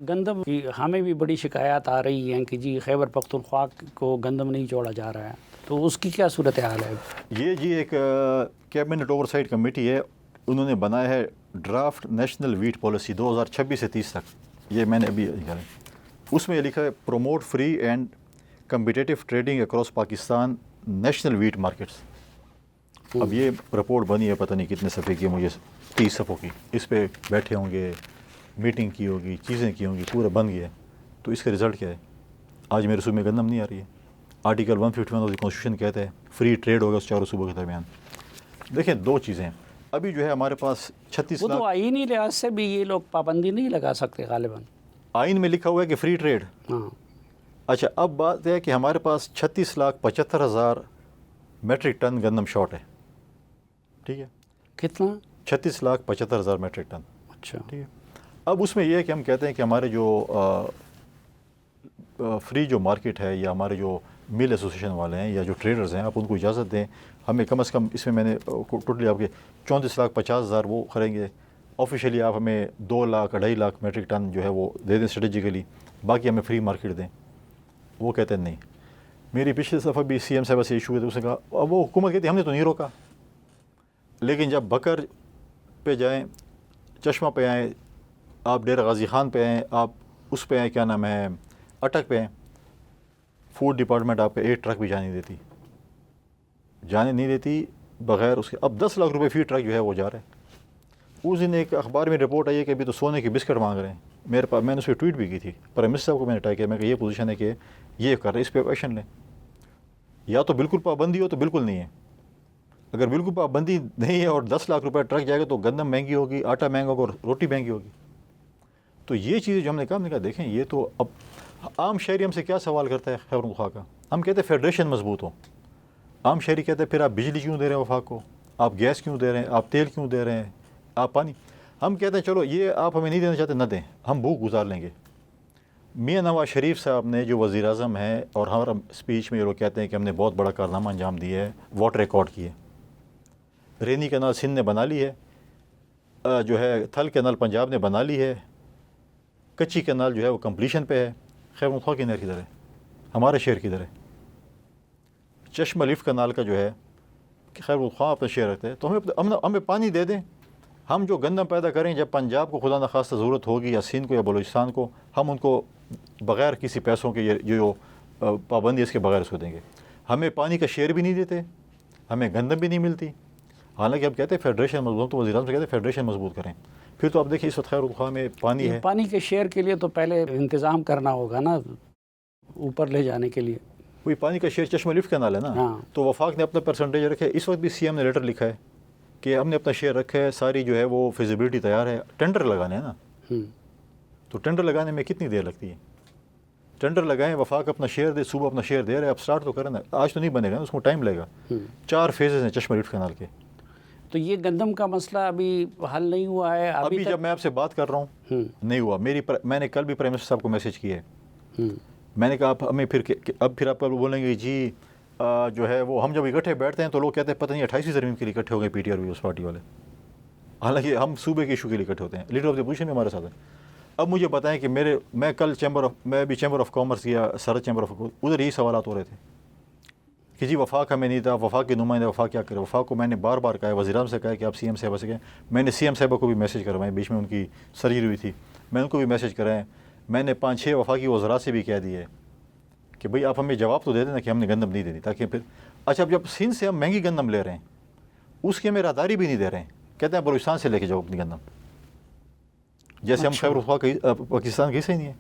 گندم کی ہمیں بھی بڑی شکایات آ رہی ہیں کہ جی خیبر پختونخوا کو گندم نہیں جوڑا جا رہا ہے، تو اس کی کیا صورتحال ہے؟ یہ جی ایک کیبنٹ اوور سائٹ کمیٹی ہے، انہوں نے بنایا ہے ڈرافٹ نیشنل ویٹ پالیسی 2026 سے 30 تک. یہ میں نے ابھی لکھا ہے، اس میں لکھا ہے promote free and competitive trading across Pakistan national wheat markets. اب یہ رپورٹ بنی ہے، پتہ نہیں کتنے صفحے کی، مجھے 30 صفحوں کی. اس پہ بیٹھے ہوں گے، میٹنگ کی ہوگی، چیزیں کی ہوں گی، پورا بن گیا ہے. تو اس کا رزلٹ کیا ہے؟ آج میرے صوبے میں گندم نہیں آ رہی ہے. آرٹیکل 151 آف دی کانسٹیٹیوشن کہتا ہے فری ٹریڈ ہوگا اس چاروں صوبوں کے درمیان. دیکھیں دو چیزیں، ابھی جو ہے ہمارے پاس 36 وہ لاکھ تو آئینی لحاظ سے بھی یہ لوگ پابندی نہیں لگا سکتے غالباً. آئین میں لکھا ہوا ہے کہ فری ٹریڈ. ہاں، اچھا اب بات ہے کہ ہمارے پاس 36,75,000 میٹرک ٹن گندم شارٹ ہے. ٹھیک ہے، کتنا؟ 36,75,000 میٹرک ٹن. اچھا، ٹھیک ہے، اب اس میں یہ ہے کہ ہم کہتے ہیں کہ ہمارے جو فری جو مارکیٹ ہے، یا ہمارے جو مل ایسوسیشن والے ہیں یا جو ٹریڈرز ہیں، آپ ان کو اجازت دیں ہمیں کم از کم. اس میں نے ٹوٹلی آپ کے 34,50,000 وہ کریں گے. آفیشیلی آپ ہمیں 2 لاکھ 2.5 لاکھ میٹرک ٹن جو ہے وہ دے دیں اسٹریٹجیکلی، باقی ہمیں فری مارکیٹ دیں. وہ کہتے ہیں نہیں. میری پچھلے دفعہ بھی سی ایم صاحب سے ایشو ہوئے تھے، اس نے کہا اب وہ حکومت کہتی ہے ہم نے تو نہیں روکا، لیکن جب بکر پہ جائیں، چشمہ پہ آئیں، آپ ڈیرہ غازی خان پہ آئیں، آپ اس پہ آئیں، کیا نام ہے، اٹک پہ آئیں، فوڈ ڈپارٹمنٹ آپ کا 1 ٹرک بھی جانے نہیں دیتی بغیر اس کے. اب 10 لاکھ روپے فی ٹرک جو ہے وہ جا رہا ہے. اس دن ایک اخبار میں رپورٹ آئی ہے کہ ابھی تو سونے کی بسکٹ مانگ رہے ہیں. میرے پاس میں نے اس پہ ٹویٹ بھی کی تھی، پرائم منسٹر صاحب کو میں نے ٹائی کیا، میں کہ یہ پوزیشن ہے کہ یہ کر رہے، اس پہ ایکشن لیں. یا تو بالکل پابندی ہو تو بالکل نہیں ہے. اگر بالکل پابندی نہیں ہے اور 10 لاکھ روپے ٹرک جائے گا تو گندم مہنگی ہوگی، آٹا مہنگا ہوگا اور روٹی مہنگی ہوگی. تو یہ چیزیں جو ہم نے کہا دیکھیں یہ تو اب عام شہری ہم سے کیا سوال کرتا ہے خیبر پختونخوا کا. ہم کہتے ہیں فیڈریشن مضبوط ہو. عام شہری کہتے ہیں پھر آپ بجلی کیوں دے رہے ہیں وفاق کو، آپ گیس کیوں دے رہے ہیں، آپ تیل کیوں دے رہے ہیں، آپ پانی. ہم کہتے ہیں چلو یہ آپ ہمیں نہیں دینا چاہتے نہ دیں، ہم بھوک گزار لیں گے. میاں نواز شریف صاحب نے جو وزیر اعظم ہیں، اور ہمارا اسپیچ میں یہ لوگ کہتے ہیں کہ ہم نے بہت بڑا کارنامہ انجام دیا ہے، واٹر ریکارڈ کی ہے. رینی کینال سندھ نے بنا لی ہے، جو ہے تھل کینال پنجاب نے بنا لی ہے، کچی کینال جو ہے وہ کمپلیشن پہ ہے. خیبر پختونخوا کی نہر کدھر ہے، ہمارے شہر کدھر ہے. چشمہ لفٹ کینال کا جو ہے کہ خیبر پختونخوا اپنا شہر رکھتے ہیں، تو ہمیں پانی دے دیں. ہم جو گندم پیدا کریں، جب پنجاب کو خدا نخواستہ ضرورت ہوگی یا سندھ کو یا بلوچستان کو، ہم ان کو بغیر کسی پیسوں کے جو پابندی اس کے بغیر اس کو دیں گے. ہمیں پانی کا شیئر بھی نہیں دیتے، ہمیں گندم بھی نہیں ملتی. حالانکہ اب کہتے ہیں فیڈریشن مضبوط، تو وزیر اعظم سے کہتے ہیں فیڈریشن مضبوط کریں. پھر تو اب دیکھیں اس وقت خیبر پختونخوا میں پانی ہے. پانی کے شیئر کے لیے تو پہلے انتظام کرنا ہوگا نا اوپر لے جانے کے لیے. وہی پانی کا شیئر چشمہ لفٹ کینال ہے نا. ہاں، تو وفاق نے اپنا پرسنٹیج رکھا ہے. اس وقت بھی سی ایم نے لیٹر لکھا ہے کہ ہم نے اپنا شیئر رکھا ہے، ساری جو ہے وہ فیزیبلٹی تیار ہے. ٹینڈر لگانے ہیں نا، تو ٹینڈر لگانے میں کتنی دیر لگتی ہے؟ ٹینڈر لگائیں، وفاق اپنا شیئر دے، صوبہ اپنا شیئر دے رہے ہیں. اب سٹارٹ تو کریں نا، آج تو نہیں بنے گا نا، اس کو ٹائم لگے گا. 4 فیزز ہیں چشمہ لفٹ کینال کے. تو یہ گندم کا مسئلہ ابھی حل نہیں ہوا ہے ابھی جب میں آپ سے بات کر رہا ہوں نہیں ہوا. میں نے کل بھی پرائم منسٹر صاحب کو میسج کیا ہے. میں نے کہا آپ ہمیں پھر آپ بولیں گے جی جو ہے وہ ہم جب اکٹھے بیٹھتے ہیں تو لوگ کہتے ہیں پتہ نہیں 28ویں ترمیم کے لیے اکٹھے ہو گئے P T R Peoples Party والے. حالانکہ ہم صوبے کے ایشو کے لیے اکٹھے ہوتے ہیں. لیڈر آف دی اپوزیشن بھی ہمارے ساتھ ہے. اب مجھے بتائیں کہ میں کل میں بھی چیمبر آف کامرس یا سرحد چیمبر آف، ادھر یہی سوالات ہو رہے تھے کہ جی وفاق ہمیں نہیں تھا، وفاق کے نمائندے وفاق کیا کرے. وفاق کو میں نے بار بار کہا ہے، وزیر اعظم سے کہا ہے کہ آپ سی ایم صاحبہ سے کہیں. میں نے سی ایم صاحبہ کو بھی میسج کروائے، بیچ میں ان کی سرجری ہوئی تھی، میں ان کو بھی میسج کرائیں. میں نے 5-6 وفاقی وزراء سے بھی کہہ دیے کہ بھئی آپ ہمیں جواب تو دے دینا کہ ہم نے گندم نہیں دینی، تاکہ پھر اچھا جب سندھ سے ہم مہنگی گندم لے رہے ہیں اس کی ہمیں راداری بھی نہیں دے رہے ہیں. کہتے ہیں بلوچستان سے لے کے جاؤ اپنی گندم، جیسے ہم خیبر پختونخوا پاکستان کی صحیح نہیں ہے.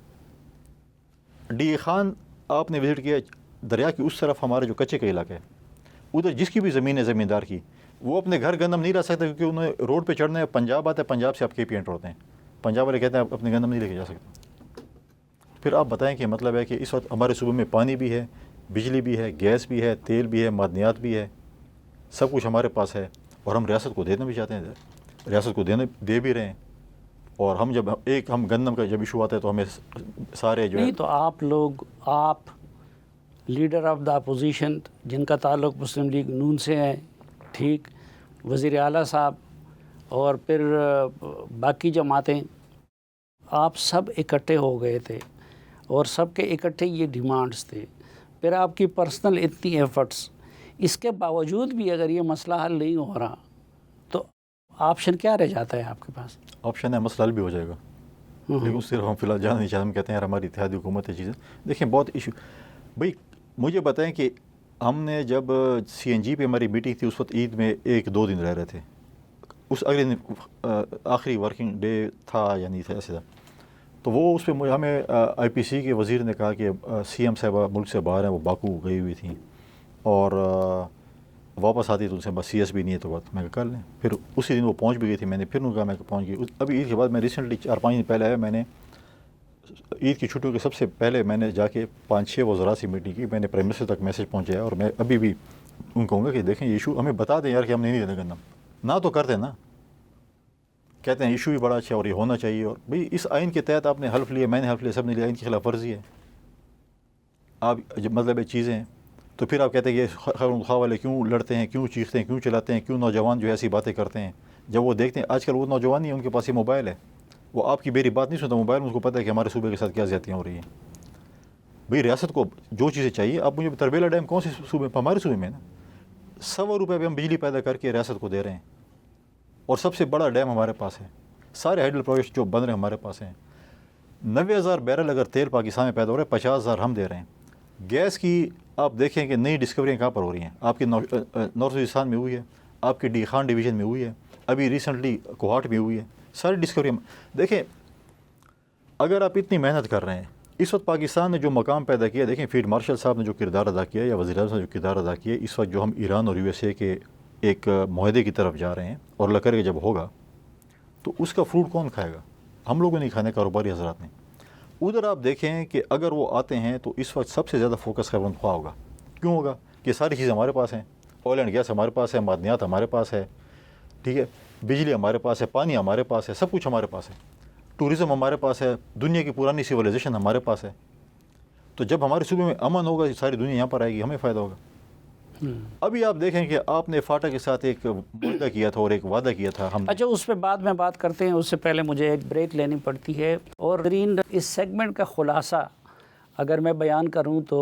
ڈی خان آپ نے وزٹ کیا، دریا کی اس طرف ہمارے جو کچے کا علاقہ ہے، ادھر جس کی بھی زمین ہے زمیندار کی، وہ اپنے گھر گندم نہیں لا سکتا کیونکہ انہیں روڈ پہ چڑھنا ہے. پنجاب آتا ہے، پنجاب سے آپ کے پی انٹر ہوتے ہیں. پنجاب والے کہتے ہیں آپ اپنے گندم نہیں لے کے جا سکتے. پھر آپ بتائیں کہ مطلب ہے کہ اس وقت ہمارے صوبے میں پانی بھی ہے، بجلی بھی ہے، گیس بھی ہے، تیل بھی ہے، معدنیات بھی ہے، سب کچھ ہمارے پاس ہے. اور ہم ریاست کو دینا بھی چاہتے ہیں، ریاست کو دے بھی رہے ہیں. اور ہم جب ہم گندم کا جب ایشو آتا ہے تو ہمیں سارے جو نہیں، تو آپ لیڈر آف دا اپوزیشن جن کا تعلق مسلم لیگ نون سے ہے، ٹھیک، وزیر اعلیٰ صاحب اور پھر باقی جماعتیں آپ سب اکٹھے ہو گئے تھے اور سب کے اکٹھے یہ ڈیمانڈز تھے، پھر آپ کی پرسنل اتنی ایفرٹس، اس کے باوجود بھی اگر یہ مسئلہ حل نہیں ہو رہا تو آپشن کیا رہ جاتا ہے آپ کے پاس؟ آپشن ہے مسئلہ حل بھی ہو جائے گا، لیکن اس صرف ہم فی الحال جانا نہیں چاہتے. ہم کہتے ہیں یار ہماری اتحادی حکومت ہے چیزیں. دیکھیں بہت ایشو بھائی مجھے بتائیں کہ ہم نے جب سی این جی پہ ہماری میٹنگ تھی اس وقت عید میں 1-2 دن رہ رہے تھے، اس اگلے دن آخری ورکنگ ڈے تھا یا نہیں تھا ایسے تھا. تو وہ اس پہ ہمیں آئی پی سی کے وزیر نے کہا کہ سی ایم صاحبہ ملک سے باہر ہیں، وہ باکو گئی ہوئی تھیں اور واپس آتی تو ان سے بس سی ایس بھی نہیں ہے تو بات میں کر لیں. پھر اسی دن وہ پہنچ بھی گئی تھی. میں نے پھر ان کا میں پہنچ گئی. ابھی عید کے بعد میں ریسنٹلی 4-5 دن پہلے آیا، میں نے عید کی چھٹیوں کے سب سے پہلے میں نے جا کے 5-6 وزراء سے میٹنگ کی. میں نے پرائم منسٹر تک میسج پہنچایا اور میں ابھی بھی ان کو کہوں گا کہ دیکھیں یہ ایشو ہمیں بتا دیں یار کہ ہم نہیں دینا گندم، نہ تو کرتے نا، کہتے ہیں ایشو بھی بڑا اچھا اور یہ ہونا چاہیے. اور بھئی اس آئین کے تحت آپ نے حلف لیا، میں نے حلف لیا، سب نے لیا، آئین کی خلاف ورزی ہے. آپ جب مطلب یہ چیزیں تو پھر آپ کہتے ہیں کہ خیر خواہ والے کیوں لڑتے ہیں، کیوں چیختے ہیں، کیوں چلاتے ہیں، کیوں نوجوان جو ایسی باتیں کرتے ہیں. جب وہ دیکھتے ہیں آج کل وہ نوجوان نہیں ہے، ان کے پاس یہ موبائل ہے، وہ آپ کی میری بات نہیں سنتا، موبائل میں اس کو پتہ ہے کہ ہمارے صوبے کے ساتھ کیا زیادتیاں ہو رہی ہیں. بھئی ریاست کو جو چیزیں چاہیے، آپ مجھے تربیلا ڈیم کون سی صوبے پہ؟ ہمارے صوبے میں نا 100 روپے پہ ہم بجلی پیدا کر کے ریاست کو دے رہے ہیں اور سب سے بڑا ڈیم ہمارے پاس ہے. سارے ہائیڈل پروجیکٹ جو بن رہے ہیں ہمارے پاس ہیں. 90,000 بیرل اگر تیل پاکستان میں پیدا ہو رہا ہے، 50,000 ہم دے رہے ہیں. گیس کی آپ دیکھیں کہ نئی ڈسکوریاں کہاں پر ہو رہی ہیں. آپ کے نارتھ وزیرستان میں ہوئی ہے، آپ کے ڈی خان ڈویژن میں ہوئی ہے، ابھی ریسنٹلی کوہاٹ میں ہوئی ہے. ساری ڈسکوریاں دیکھیں. اگر آپ اتنی محنت کر رہے ہیں، اس وقت پاکستان نے جو مقام پیدا کیا، دیکھیں فیلڈ مارشل صاحب نے جو کردار ادا کیا یا وزیر اعظم نے جو کردار ادا کیا، اس وقت جو ہم ایران اور یو ایس اے کے ایک معاہدے کی طرف جا رہے ہیں اور اللہ کرے جب ہوگا تو اس کا فروٹ کون کھائے گا؟ ہم لوگوں نہیں کھانے، کاروباری حضرات نے. ادھر آپ دیکھیں کہ اگر وہ آتے ہیں تو اس وقت سب سے زیادہ فوکس خیبر پختونخوا ہوگا. کیوں ہوگا؟ کہ ساری چیزیں ہمارے پاس ہیں، آئل اینڈ گیس ہمارے پاس ہے، معدنیات ہمارے پاس ہے، ٹھیک ہے، بجلی ہمارے پاس ہے، پانی ہمارے پاس ہے، سب کچھ ہمارے پاس ہے، ٹورزم ہمارے پاس ہے، دنیا کی پرانی سویلائزیشن ہمارے پاس ہے. تو جب ہمارے صوبے میں امن ہوگا، ساری دنیا یہاں پر آئے گی، ہمیں فائدہ ہوگا. ابھی آپ دیکھیں کہ آپ نے فاٹا کے ساتھ ایک معاہدہ کیا تھا اور ایک وعدہ کیا تھا. ہم اچھا اس پہ بعد میں بات کرتے ہیں، اس سے پہلے مجھے ایک بریک لینی پڑتی ہے. اور اس سیگمنٹ کا خلاصہ اگر میں بیان کروں تو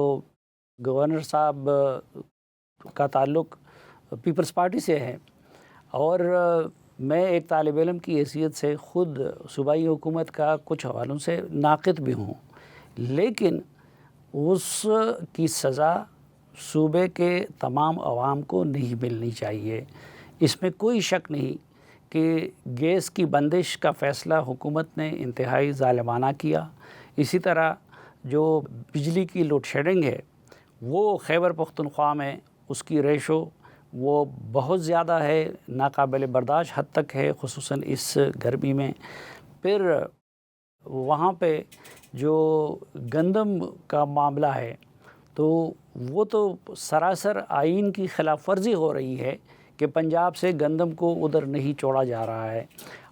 گورنر صاحب کا تعلق پیپلز پارٹی سے ہے اور میں ایک طالب علم کی حیثیت سے خود صوبائی حکومت کا کچھ حوالوں سے ناقد بھی ہوں، لیکن اس کی سزا صوبے کے تمام عوام کو نہیں ملنی چاہیے. اس میں کوئی شک نہیں کہ گیس کی بندش کا فیصلہ حکومت نے انتہائی ظالمانہ کیا. اسی طرح جو بجلی کی لوڈ شیڈنگ ہے وہ خیبر پختونخوا میں اس کی ریشو وہ بہت زیادہ ہے، ناقابل برداشت حد تک ہے، خصوصاً اس گرمی میں. پھر وہاں پہ جو گندم کا معاملہ ہے تو وہ تو سراسر آئین کی خلاف ورزی ہو رہی ہے کہ پنجاب سے گندم کو ادھر نہیں چھوڑا جا رہا ہے.